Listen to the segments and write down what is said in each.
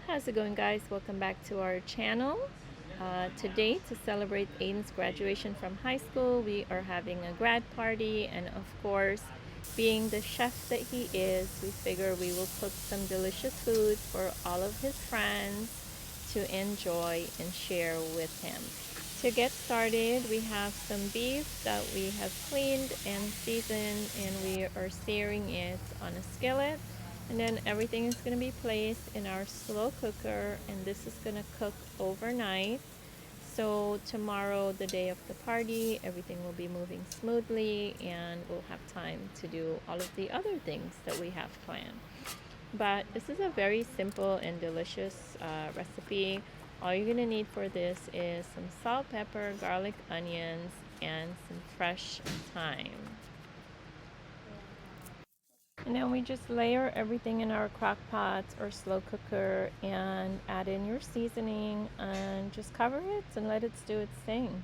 How's it going, guys? Welcome back to our channel. Today, to celebrate Aiden's graduation from high school, we are having a grad party, and of course, being the chef that he is, we figure we will cook some delicious food for all of his friends to enjoy and share with him. To get started, we have some beef that we have cleaned and seasoned, and we are searing it on a skillet. And then everything is going to be placed in our slow cooker, and this is going to cook overnight. So tomorrow, the day of the party, everything will be moving smoothly, and we'll have time to do all of the other things that we have planned. But this is a very simple and delicious recipe. All you're going to need for this is some salt, pepper, garlic, onions, and some fresh thyme. And then we just layer everything in our crock pot or slow cooker and add in your seasoning and just cover it and let it do its thing.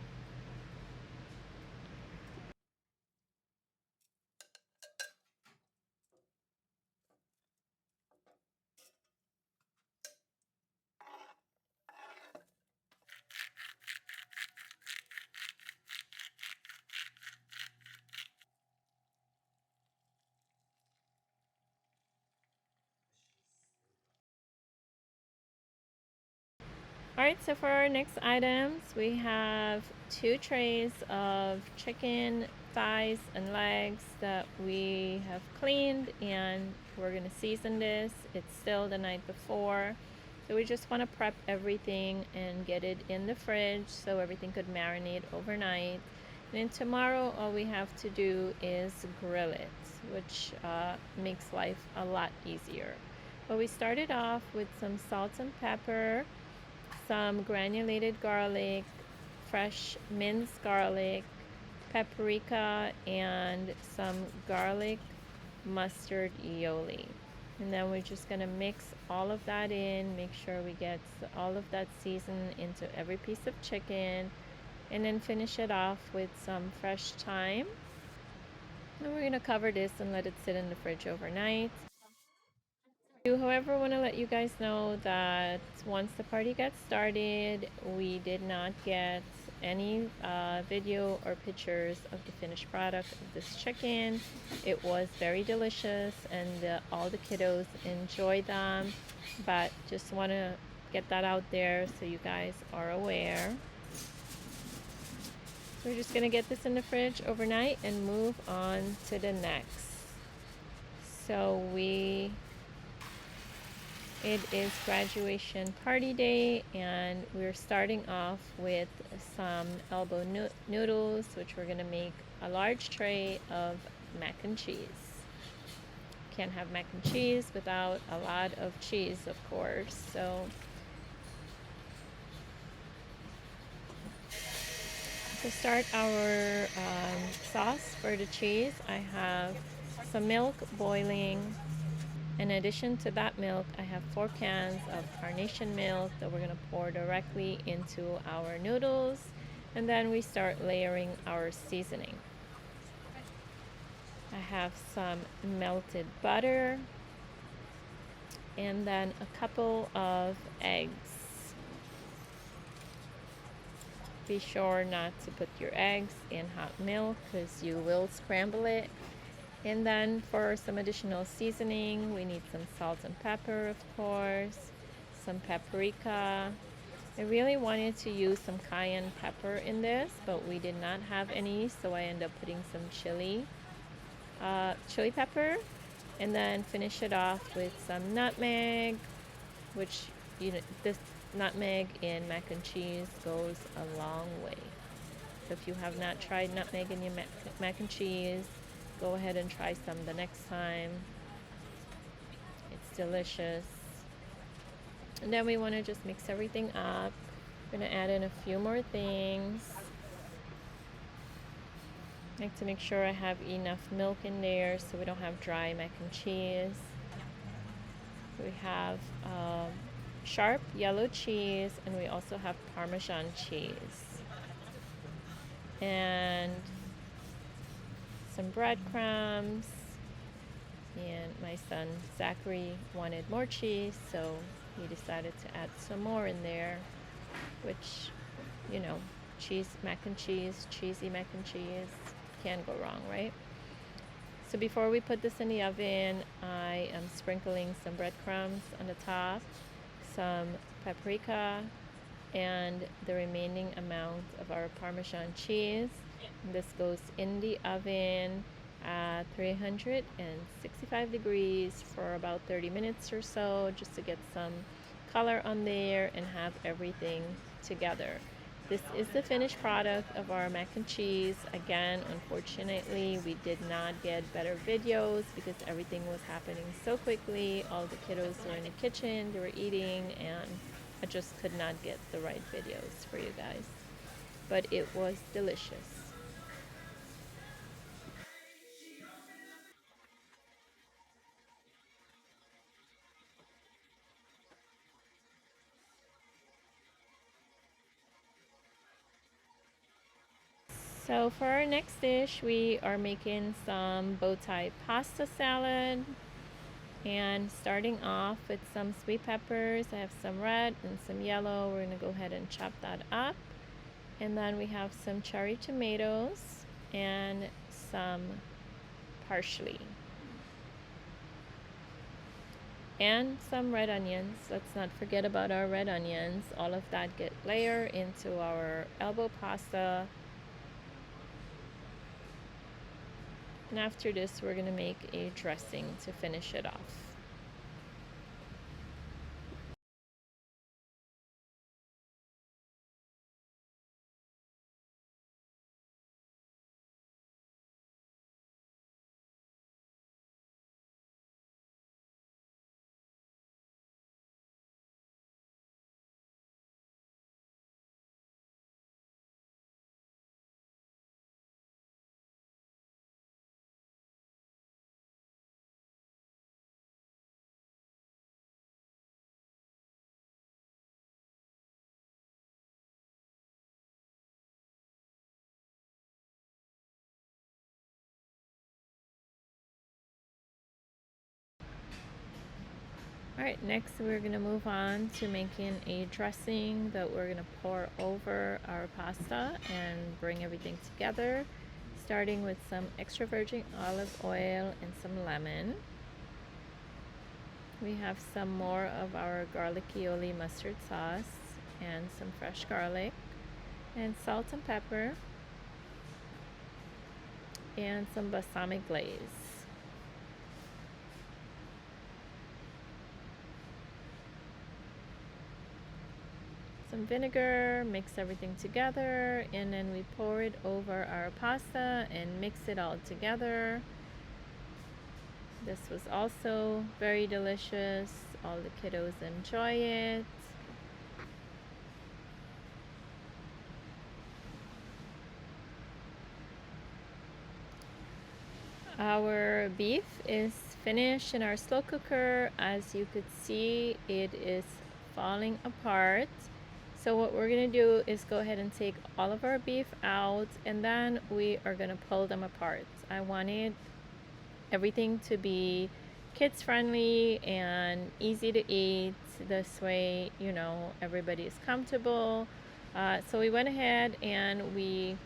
Alright, so for our next items, we have 2 trays of chicken thighs and legs that we have cleaned, and we're going to season this. It's still the night before, so we just want to prep everything and get it in the fridge so everything could marinate overnight. And then tomorrow, all we have to do is grill it, which makes life a lot easier. But we started off with some salt and pepper, some granulated garlic, fresh minced garlic, paprika, and some garlic mustard aioli. And then we're just going to mix all of that in, make sure we get all of that seasoned into every piece of chicken, and then finish it off with some fresh thyme. And we're going to cover this and let it sit in the fridge overnight. However, I want to let you guys know that once the party got started, we did not get any video or pictures of the finished product of this chicken. It was very delicious, and all the kiddos enjoyed them, but just want to get that out there so you guys are aware. We're just going to get this in the fridge overnight and move on to the next. So it is graduation party day, and we're starting off with some elbow noodles, which we're going to make a large tray of mac and cheese. Can't have mac and cheese without a lot of cheese, of course. So to start our sauce for the cheese, I have some milk boiling. In addition to that milk, I have 4 cans of carnation milk that we're going to pour directly into our noodles, and then we start layering our seasoning. I have some melted butter, and then a couple of eggs. Be sure not to put your eggs in hot milk because you will scramble it. And then for some additional seasoning, we need some salt and pepper, of course, some paprika. I really wanted to use some cayenne pepper in this, but we did not have any, so I ended up putting some chili pepper, and then finish it off with some nutmeg, which, you know, this nutmeg in mac and cheese goes a long way. So if you have not tried nutmeg in your mac and cheese, go ahead and try some the next time. It's delicious. And then we want to just mix everything up. We're going to add in a few more things. I like to make sure I have enough milk in there so we don't have dry mac and cheese. We have sharp yellow cheese, and we also have Parmesan cheese. And some breadcrumbs, and my son Zachary wanted more cheese, so we decided to add some more in there, which, you know, cheese, mac and cheese, cheesy mac and cheese, can't go wrong, right? So before we put this in the oven, I am sprinkling some breadcrumbs on the top, some paprika, and the remaining amount of our Parmesan cheese. This goes in the oven at 365 degrees for about 30 minutes or so, just to get some color on there and have everything together. This is the finished product of our mac and cheese. Again, unfortunately, we did not get better videos because everything was happening so quickly. All the kiddos were in the kitchen, they were eating, and I just could not get the right videos for you guys. But it was delicious. So for our next dish, we are making some bow tie pasta salad. And starting off with some sweet peppers, I have some red and some yellow. We're gonna go ahead and chop that up. And then we have some cherry tomatoes and some parsley. And some red onions. Let's not forget about our red onions. All of that get layered into our elbow pasta. And after this, we're gonna make a dressing to finish it off. Alright, next we're going to move on to making a dressing that we're going to pour over our pasta and bring everything together, starting with some extra virgin olive oil and some lemon. We have some more of our garlic aioli mustard sauce and some fresh garlic and salt and pepper and some balsamic glaze. Some vinegar, mix everything together, and then we pour it over our pasta and mix it all together. This was also very delicious. All the kiddos enjoy it. Our beef is finished in our slow cooker. As you could see, it is falling apart. So what we're gonna do is go ahead and take all of our beef out, and then we are gonna pull them apart. I wanted everything to be kids friendly and easy to eat. This way, you know, everybody is comfortable. So we went ahead and we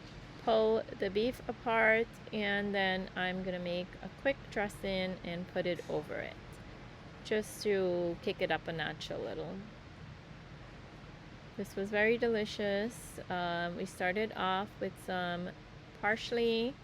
pull the beef apart, and then I'm gonna make a quick dressing and put it over it, just to kick it up a notch a little. This was very delicious. We started off with some parsley.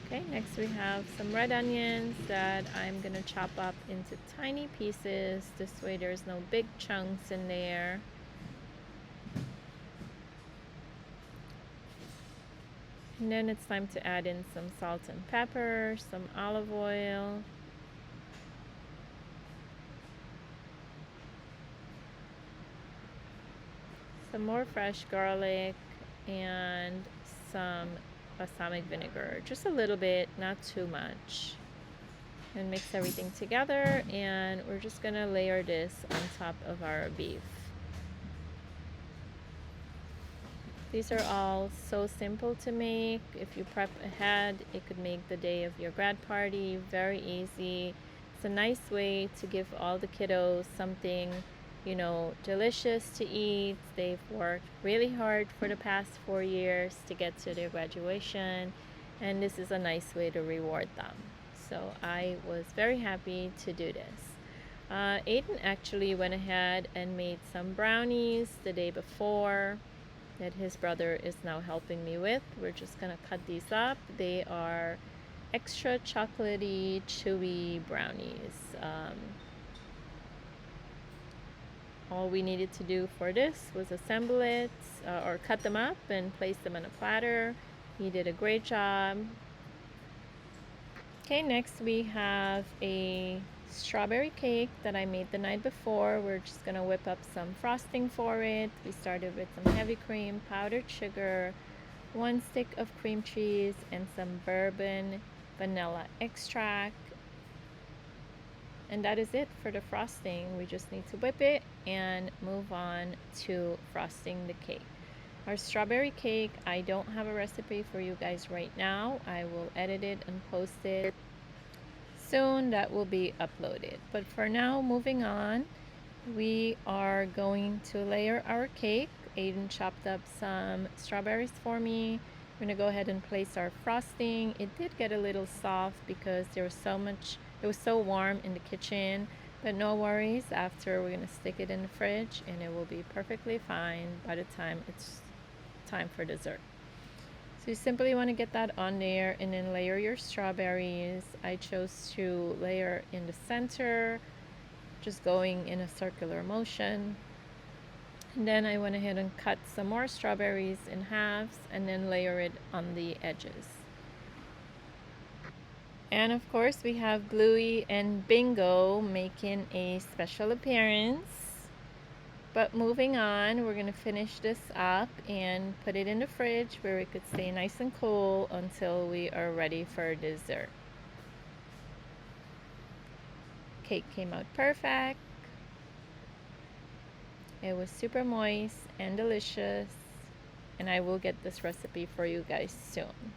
Okay, next we have some red onions that I'm gonna chop up into tiny pieces. This way there's no big chunks in there. And then it's time to add in some salt and pepper, some olive oil, some more fresh garlic, and some balsamic vinegar. Just a little bit, not too much. And mix everything together, and we're just gonna layer this on top of our beef. These are all so simple to make. If you prep ahead, it could make the day of your grad party very easy. It's a nice way to give all the kiddos something, you know, delicious to eat. They've worked really hard for the past 4 years to get to their graduation, and this is a nice way to reward them. So I was very happy to do this. Aiden actually went ahead and made some brownies the day before that his brother is now helping me with. We're just gonna cut these up. They are extra chocolatey, chewy brownies. All we needed to do for this was assemble it or cut them up and place them on a platter. He did a great job. Okay, next we have a strawberry cake that I made the night before. We're just gonna whip up some frosting for it. We started with some heavy cream, powdered sugar, 1 stick of cream cheese, and some bourbon vanilla extract. And that is it for the frosting. We just need to whip it and move on to frosting the cake. Our strawberry cake, I don't have a recipe for you guys right now. I will edit it and post it soon. That will be uploaded. But for now, moving on, we are going to layer our cake. Aiden chopped up some strawberries for me. We're gonna go ahead and place our frosting. It did get a little soft because there was so much, it was so warm in the kitchen, but no worries. After, we're gonna stick it in the fridge and it will be perfectly fine by the time it's time for dessert. So you simply want to get that on there and then layer your strawberries. I chose to layer in the center, just going in a circular motion. And then I went ahead and cut some more strawberries in halves and then layer it on the edges. And of course we have Bluey and Bingo making a special appearance. But moving on, we're going to finish this up and put it in the fridge where it could stay nice and cool until we are ready for dessert. Cake came out perfect. It was super moist and delicious, and I will get this recipe for you guys soon.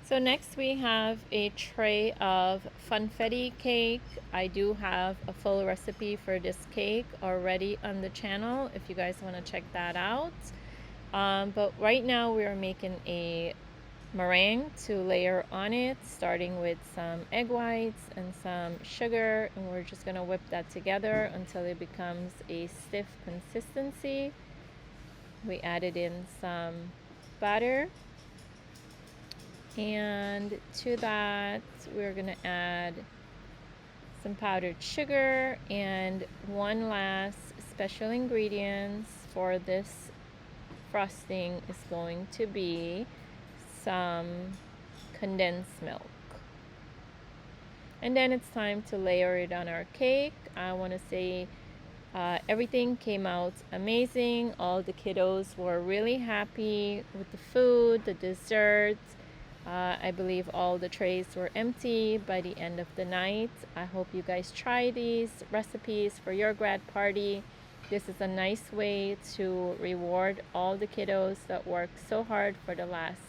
So next we have a tray of Funfetti cake. I do have a full recipe for this cake already on the channel if you guys want to check that out. But right now we are making a meringue to layer on it, starting with some egg whites and some sugar, and we're just going to whip that together until it becomes a stiff consistency. We added in some butter. And to that, we're going to add some powdered sugar, and one last special ingredient for this frosting is going to be some condensed milk. And then it's time to layer it on our cake. I want to say everything came out amazing. All the kiddos were really happy with the food, the desserts. I believe all the trays were empty by the end of the night. I hope you guys try these recipes for your grad party. This is a nice way to reward all the kiddos that worked so hard for the last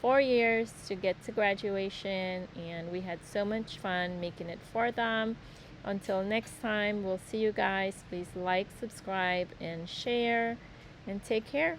4 years to get to graduation, and we had so much fun making it for them. Until next time, we'll see you guys. Please like, subscribe, and share, and take care.